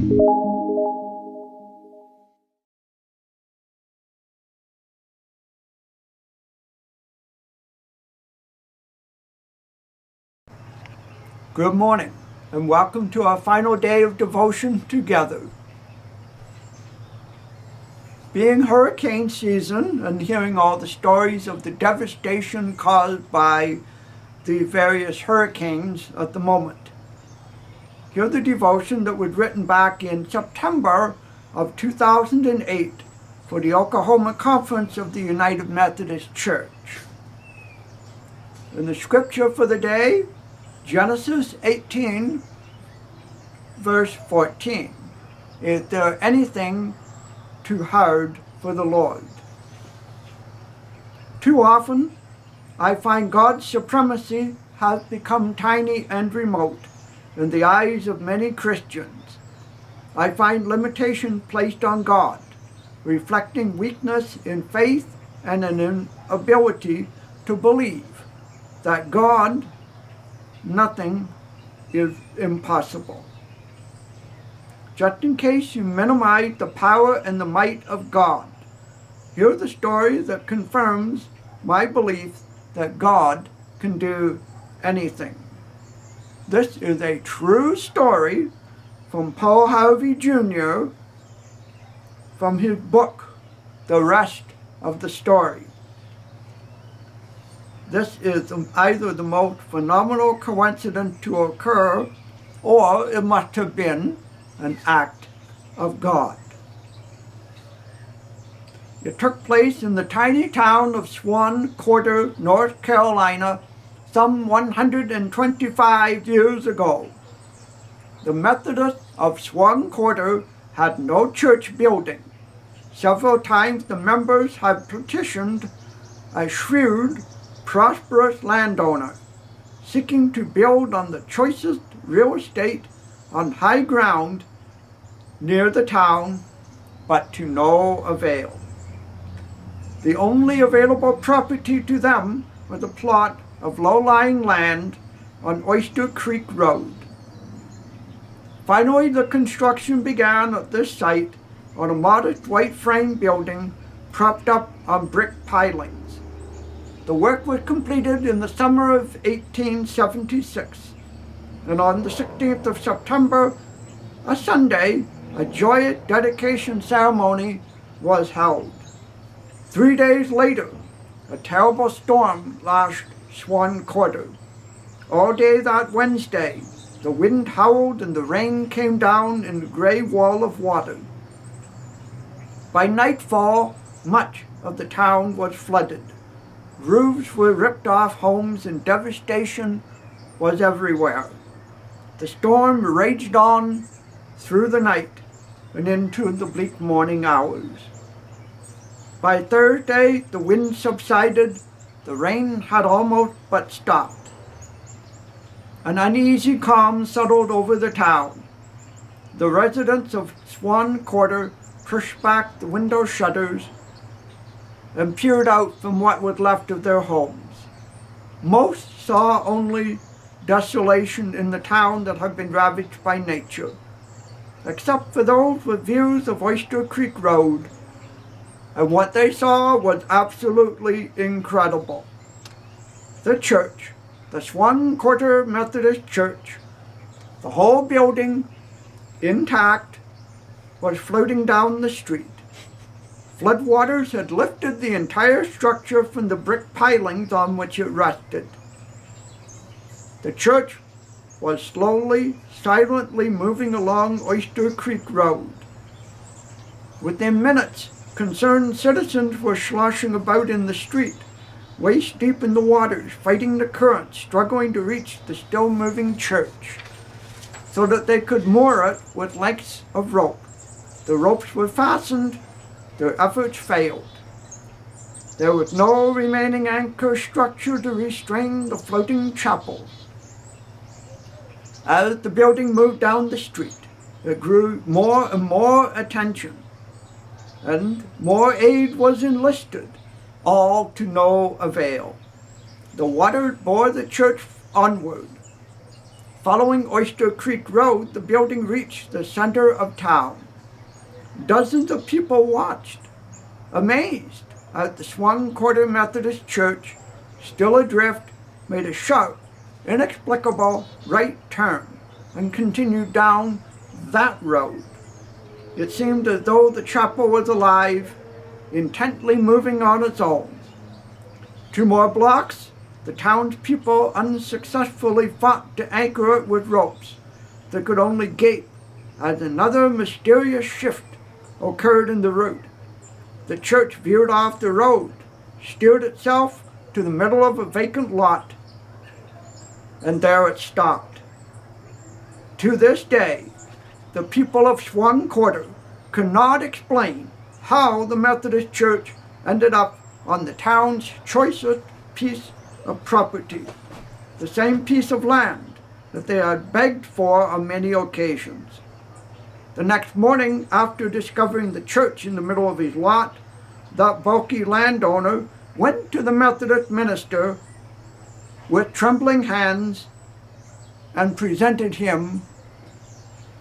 Good morning, and welcome to our final day of devotion together. Being hurricane season and hearing all the stories of the devastation caused by the various hurricanes at the moment. Hear the devotion that was written back in September of 2008 for the Oklahoma Conference of the United Methodist Church. And the scripture for the day, Genesis 18, verse 14. Is there anything too hard for the Lord? Too often, I find God's supremacy has become tiny and remote in the eyes of many Christians. I find limitation placed on God, reflecting weakness in faith and an inability to believe that God, nothing is impossible. Just in case you minimize the power and the might of God, here's the story that confirms my belief that God can do anything. This is a true story from Paul Harvey Jr. from his book, The Rest of the Story. This is either the most phenomenal coincidence to occur, or it must have been an act of God. It took place in the tiny town of Swan Quarter, North Carolina, some 125 years ago. The Methodists of Swan Quarter had no church building. Several times the members had petitioned a shrewd, prosperous landowner seeking to build on the choicest real estate on high ground near the town, but to no avail. The only available property to them was a plot of low-lying land on Oyster Creek Road. Finally, the construction began at this site on a modest white frame building propped up on brick pilings. The work was completed in the summer of 1876, and on the 16th of September, a Sunday, a joyous dedication ceremony was held. 3 days later, a terrible storm lashed Swan Quarter. All day that Wednesday, the wind howled and the rain came down in a gray wall of water. By nightfall, much of the town was flooded. Roofs were ripped off homes and devastation was everywhere. The storm raged on through the night and into the bleak morning hours. By Thursday, the wind subsided, the rain had almost but stopped. An uneasy calm settled over the town. The residents of Swan Quarter pushed back the window shutters and peered out from what was left of their homes. Most saw only desolation in the town that had been ravaged by nature, except for those with views of Oyster Creek Road, and what they saw was absolutely incredible. The church, the Swan Quarter Methodist Church, the whole building, intact, was floating down the street. Floodwaters had lifted the entire structure from the brick pilings on which it rested. The church was slowly, silently moving along Oyster Creek Road. Within minutes, concerned citizens were sloshing about in the street, waist deep in the waters, fighting the current, struggling to reach the still moving church, so that they could moor it with lengths of rope. The ropes were fastened. Their efforts failed. There was no remaining anchor structure to restrain the floating chapel. As the building moved down the street, it grew more and more attention, and more aid was enlisted, all to no avail. The water bore the church onward. Following Oyster Creek Road, the building reached the center of town. Dozens of people watched, amazed, as the Swan Quarter Methodist Church, still adrift, made a sharp, inexplicable right turn and continued down that road. It seemed as though the chapel was alive, intently moving on its own. 2 more blocks, the townspeople unsuccessfully fought to anchor it with ropes that could only gape as another mysterious shift occurred in the route. The church veered off the road, steered itself to the middle of a vacant lot, and there it stopped. To this day, the people of Swan Quarter cannot explain how the Methodist Church ended up on the town's choicest piece of property, the same piece of land that they had begged for on many occasions. The next morning, after discovering the church in the middle of his lot, that bulky landowner went to the Methodist minister with trembling hands and presented him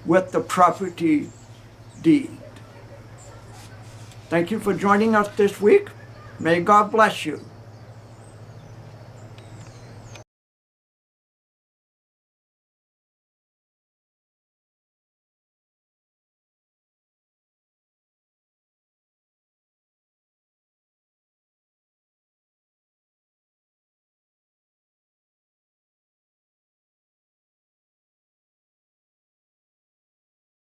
with the property deed. Thank you for joining us this week. May God bless you.